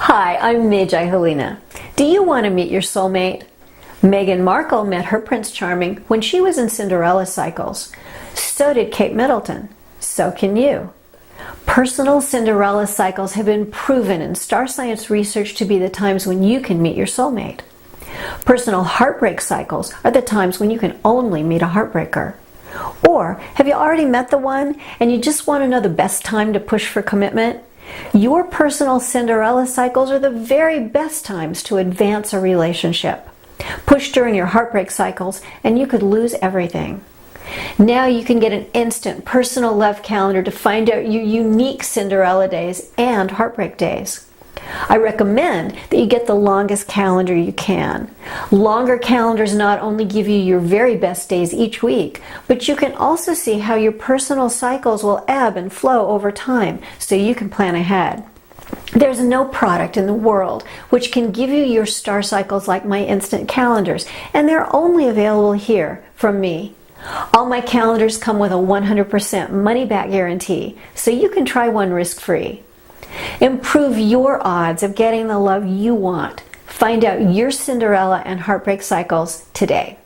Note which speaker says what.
Speaker 1: Hi, I'm Magi Helena. Do you want to meet your soulmate? Meghan Markle met her Prince Charming when she was in Cinderella cycles. So did Kate Middleton. So can you. Personal Cinderella cycles have been proven in star science research to be the times when you can meet your soulmate. Personal heartbreak cycles are the times when you can only meet a heartbreaker. Or have you already met the one and you just want to know the best time to push for commitment? Your personal Cinderella cycles are the very best times to advance a relationship. Push during your heartbreak cycles and you could lose everything. Now you can get an instant personal love calendar to find out your unique Cinderella days and heartbreak days. I recommend that you get the longest calendar you can. Longer calendars not only give you your very best days each week, but you can also see how your personal cycles will ebb and flow over time, so you can plan ahead. There's no product in the world which can give you your star cycles like my instant calendars, and they're only available here from me. All my calendars come with a 100% money-back guarantee, so you can try one risk-free. Improve your odds of getting the love you want. Find out your Cinderella and heartbreak cycles today.